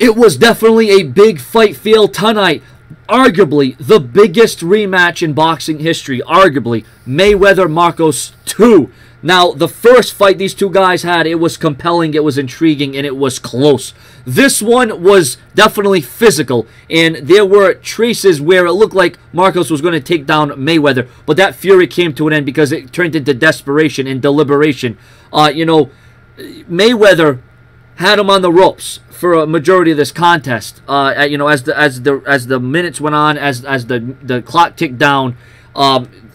It was definitely a big fight field tonight. Arguably the biggest rematch in boxing history. Arguably Mayweather-Marcos 2. Now, the first fight these two guys had, it was compelling, it was intriguing, and it was close. This one was definitely physical, and there were traces where it looked like Marcos was going to take down Mayweather, but that fury came to an end because it turned into desperation and deliberation. Mayweather had him on the ropes for a majority of this contest. As the minutes went on, as the clock ticked down,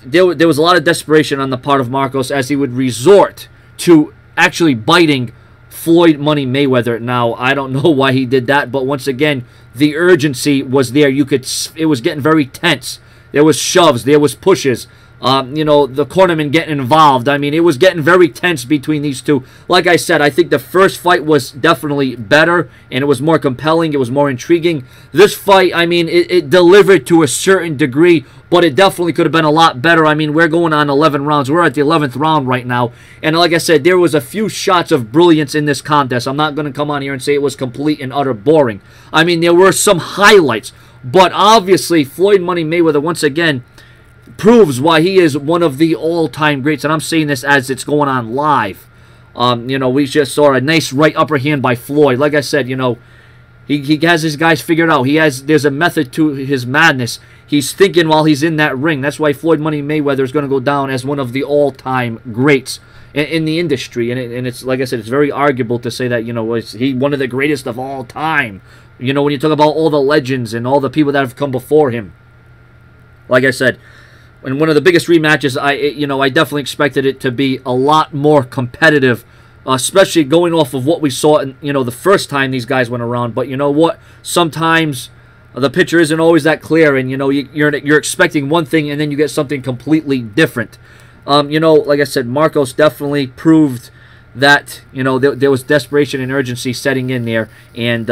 there was a lot of desperation on the part of Marcos as he would resort to actually biting Floyd Money Mayweather. Now, I don't know why he did that, but once again, the urgency was there. It was getting very tense. There was shoves, there was pushes. The cornerman getting involved. I mean, it was getting very tense between these two. Like I said, I think the first fight was definitely better, and it was more compelling. It was more intriguing. This fight, I mean, it delivered to a certain degree, but it definitely could have been a lot better. I mean, we're going on 11 rounds. We're at the 11th round right now. And like I said, there was a few shots of brilliance in this contest. I'm not going to come on here and say it was complete and utter boring. I mean, there were some highlights. But obviously, Floyd Money Mayweather, once again, proves why he is one of the all-time greats. And I'm saying this as it's going on live. We just saw a nice right upper hand by Floyd. Like I said, he has his guys figured out. There's a method to his madness. He's thinking while he's in that ring. That's why Floyd Money Mayweather is going to go down as one of the all-time greats in the industry. And it's like I said, it's very arguable to say that he's one of the greatest of all time. When you talk about all the legends and all the people that have come before him. Like I said, in one of the biggest rematches, I definitely expected it to be a lot more competitive, especially going off of what we saw in, the first time these guys went around. But you know what? Sometimes the picture isn't always that clear, and you're expecting one thing, and then you get something completely different. Like I said, Marcos definitely proved that there was desperation and urgency setting in there, and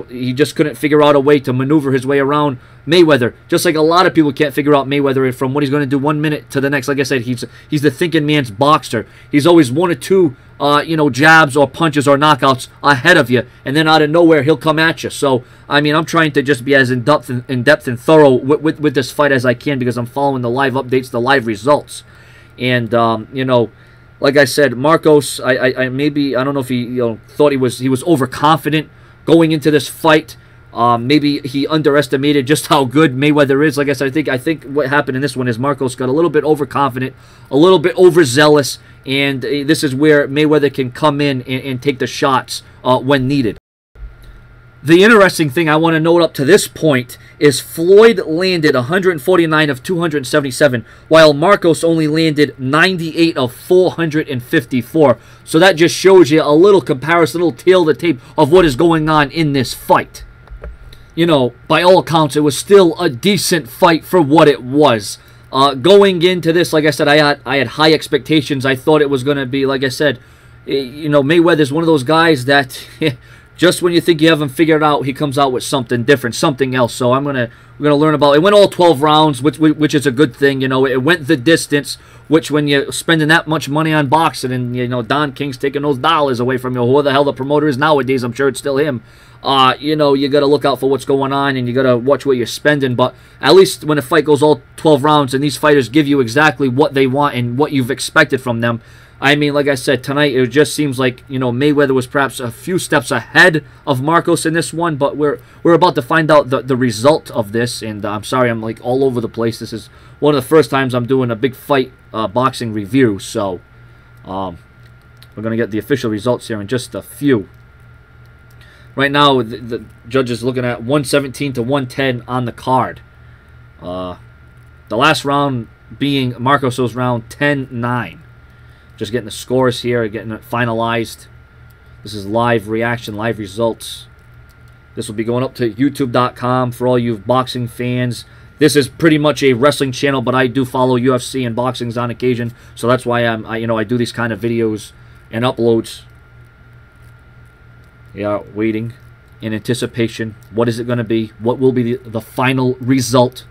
he just couldn't figure out a way to maneuver his way around Mayweather, just like a lot of people can't figure out Mayweather from what he's going to do 1 minute to the next. Like I said, he's the thinking man's boxer. He's always one or two jabs or punches or knockouts ahead of you, and then out of nowhere he'll come at you. So I mean, I'm trying to just be as in depth and thorough with this fight as I can, because I'm following the live updates, the live results, and like I said, Marcos, I don't know if he thought he was overconfident going into this fight. Maybe he underestimated just how good Mayweather is. Like I said, I think what happened in this one is Marcos got a little bit overconfident, a little bit overzealous, and this is where Mayweather can come in and take the shots when needed. The interesting thing I want to note up to this point is Floyd landed 149 of 277, while Marcos only landed 98 of 454. So that just shows you a little comparison, a little tail of the tape of what is going on in this fight. By all accounts, it was still a decent fight for what it was. Going into this, like I said, I had high expectations. I thought it was going to be, like I said, Mayweather's one of those guys that just when you think you have him figured out, he comes out with something different, something else. So we're gonna learn about it. It went all 12 rounds, which is a good thing. It went the distance, which when you're spending that much money on boxing, and Don King's taking those dollars away from you, who the hell the promoter is nowadays, I'm sure it's still him. You got to look out for what's going on, and you got to watch what you're spending. But at least when a fight goes all 12 rounds and these fighters give you exactly what they want and what you've expected from them, I mean, like I said, tonight it just seems like Mayweather was perhaps a few steps ahead of Marcos in this one. But we're about to find out the result of this, and I'm sorry I'm like all over the place. This is one of the first times I'm doing a big fight boxing review, so we're gonna get the official results here in just a few. Right now, the judge is looking at 117 to 110 on the card. The last round being Marcos' round 10-9. Just getting the scores here, getting it finalized. This is live reaction, live results. This will be going up to YouTube.com for all you boxing fans. This is pretty much a wrestling channel, but I do follow UFC and boxings on occasion, so that's why I do these kind of videos and uploads. Yeah, waiting in anticipation. What is it going to be? What will be the final result?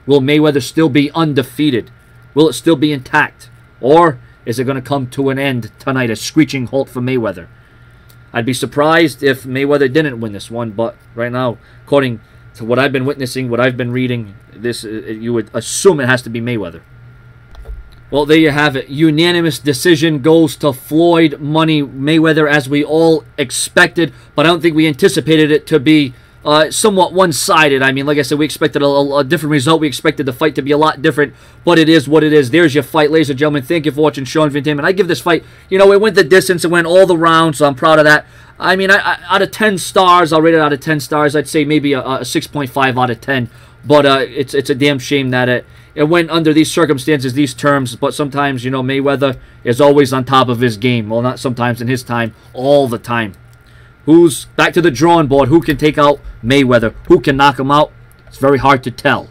Will Mayweather still be undefeated? Will it still be intact? Or is it going to come to an end tonight, a screeching halt for Mayweather? I'd be surprised if Mayweather didn't win this one, but right now, according to what I've been witnessing, what I've been reading, this you would assume it has to be Mayweather. Well, there you have it. Unanimous decision goes to Floyd Money Mayweather, as we all expected, but I don't think we anticipated it to be somewhat one-sided. I mean, like I said, we expected a different result. We expected the fight to be a lot different, but it is what it is. There's your fight, ladies and gentlemen. Thank you for watching Sean's Entertainment. I give this fight, you know, it went the distance. It went all the rounds, so I'm proud of that. I mean, out of 10 stars, I'll rate it out of 10 stars. I'd say maybe a 6.5 out of 10, but it's a damn shame that it went under these circumstances, these terms, but sometimes, you know, Mayweather is always on top of his game. Well, not sometimes, in his time, all the time. Who's back to the drawing board? Who can take out Mayweather? Who can knock him out? It's very hard to tell.